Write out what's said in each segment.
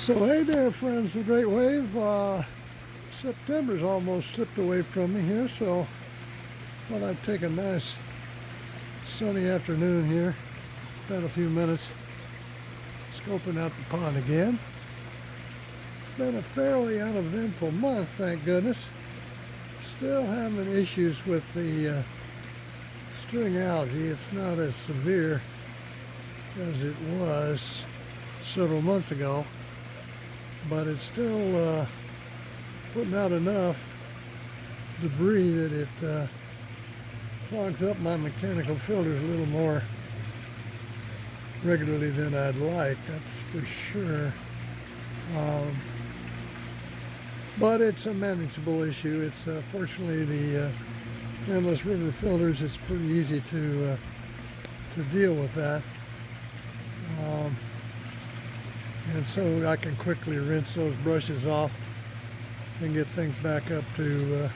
So hey there, friends of the Great Wave. September's almost slipped away from me here, so thought I'd take a nice sunny afternoon here, spend a few minutes scoping out the pond again. It's been a fairly uneventful month, thank goodness. Still having issues with the string algae. It's not as severe as it was several months ago, but it's still putting out enough debris that it clogs up my mechanical filters a little more regularly than I'd like, that's for sure. But it's a manageable issue. It's fortunately the endless river filters, it's pretty easy to deal with that. And so I can quickly rinse those brushes off and get things back up to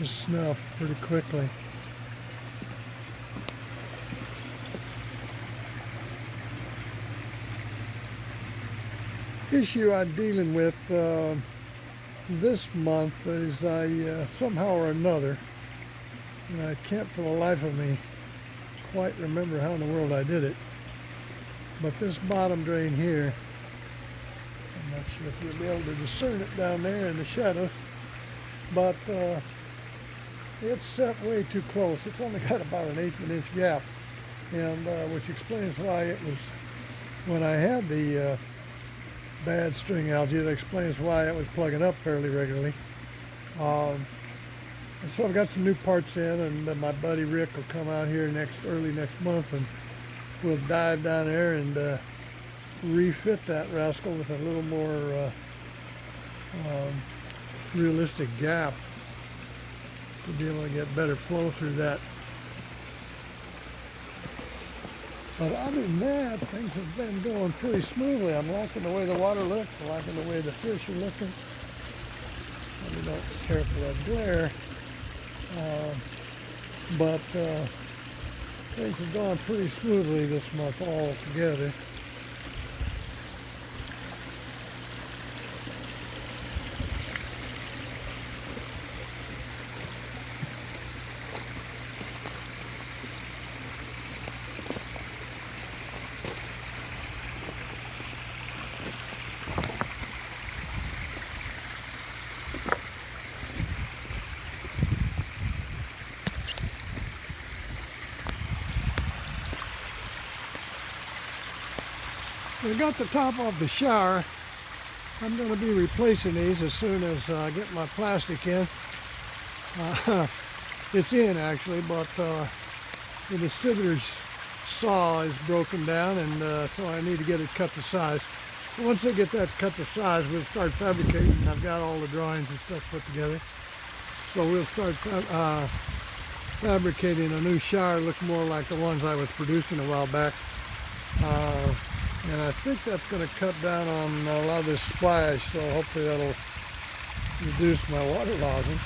snuff pretty quickly. Issue I'm dealing with this month is I somehow or another, and I can't for the life of me quite remember how in the world I did it, but this bottom drain here, I'm not sure if you'll be able to discern it down there in the shadows, but it's set way too close. It's only got about an 1/8 of an inch gap, and which explains why it was, when I had the bad string algae, that explains why it was plugging up fairly regularly. And so I've got some new parts in, and my buddy Rick will come out here early next month, and we'll dive down there and refit that rascal with a little more realistic gap to be able to get better flow through that. But other than that, things have been going pretty smoothly. I'm liking the way the water looks. I'm liking the way the fish are looking. Probably don't care for that glare. But things have gone pretty smoothly this month altogether. I got the top of the shower. I'm going to be replacing these as soon as I get my plastic in. It's in actually, but the distributor's saw is broken down, and so I need to get it cut to size. Once I get that cut to size, we'll start fabricating. I've got all the drawings and stuff put together. So we'll start fabricating a new shower, look more like the ones I was producing a while back. And I think that's going to cut down on a lot of this splash, so hopefully that'll reduce my water logging,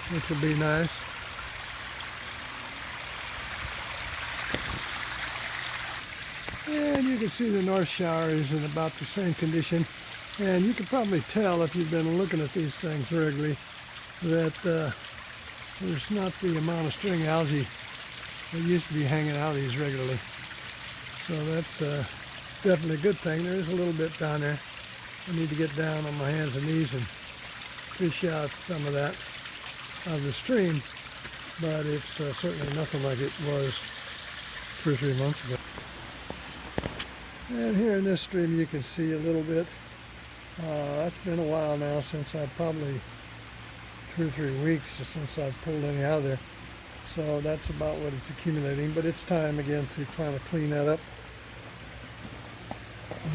which will be nice. And you can see the north shower is in about the same condition, and you can probably tell if you've been looking at these things regularly that there's not the amount of string algae that used to be hanging out of these regularly. So that's definitely a good thing. There is a little bit down there. I need to get down on my hands and knees and fish out some of that out of the stream, but it's certainly nothing like it was 2 or 3 months ago. And here in this stream you can see a little bit. That's been a while now, since probably 2 or 3 weeks since I've pulled any out of there. So that's about what it's accumulating, but it's time again to kind of clean that up,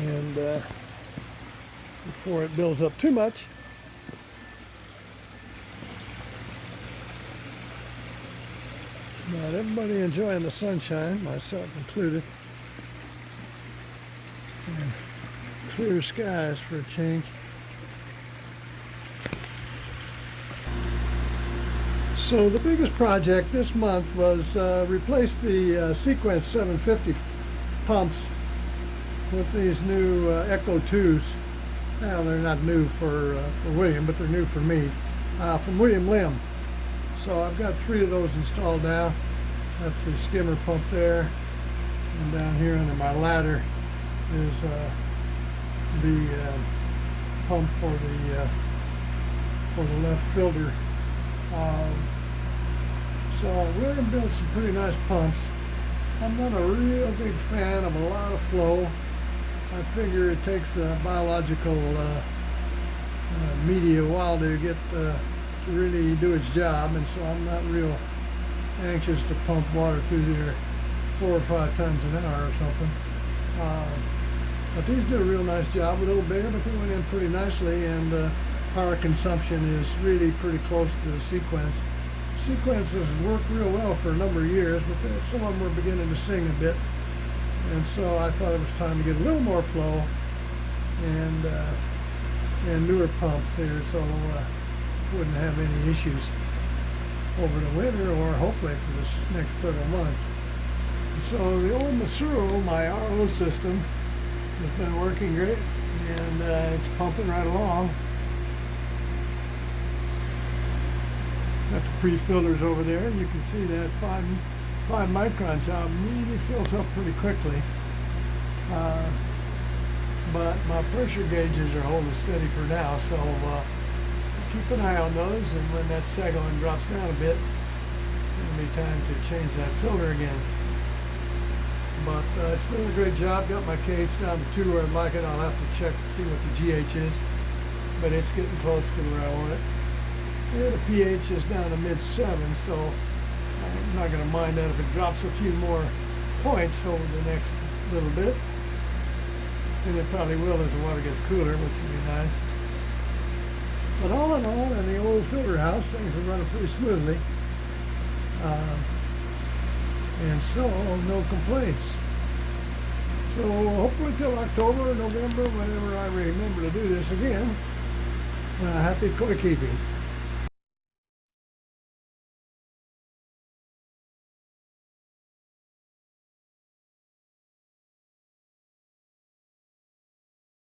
and before it builds up too much. But everybody enjoying the sunshine, myself included, and clear skies for a change. So the biggest project this month was replace the Sequence 750 pumps with these new Echo 2s. Well, they're not new for William, but they're new for me, from William Lim. So I've got 3 of those installed now. That's the skimmer pump there, and down here under my ladder is the pump for the left filter. So William built some pretty nice pumps. I'm not a real big fan of a lot of flow. I figure it takes a biological media a while to get to really do its job, and so I'm not real anxious to pump water through there 4 or 5 tons an hour or something. But these do a real nice job. A little bigger, but they went in pretty nicely, and power consumption is really pretty close to the sequence. Sequences worked real well for a number of years, but some of them were beginning to sing a bit, and so I thought it was time to get a little more flow and newer pumps here, so wouldn't have any issues over the winter or hopefully for this next several months. So the old MaSuRo, my RO system, has been working great, and it's pumping right along. Got the pre-filters over there. You can see that 5 micron job really fills up pretty quickly. But my pressure gauges are holding steady for now, so keep an eye on those, and when that sagging drops down a bit, it'll be time to change that filter again. But it's doing a great job. Got my cage down to 2 where I'd like it. I'll have to check to see what the GH is, but it's getting close to where I want it. Yeah, the pH is down to mid-7, so I'm not going to mind that if it drops a few more points over the next little bit. And it probably will as the water gets cooler, which would be nice. But all in all, in the old filter house, things are running pretty smoothly. And so, no complaints. So hopefully till October or November, whenever I remember to do this again, happy koi keeping.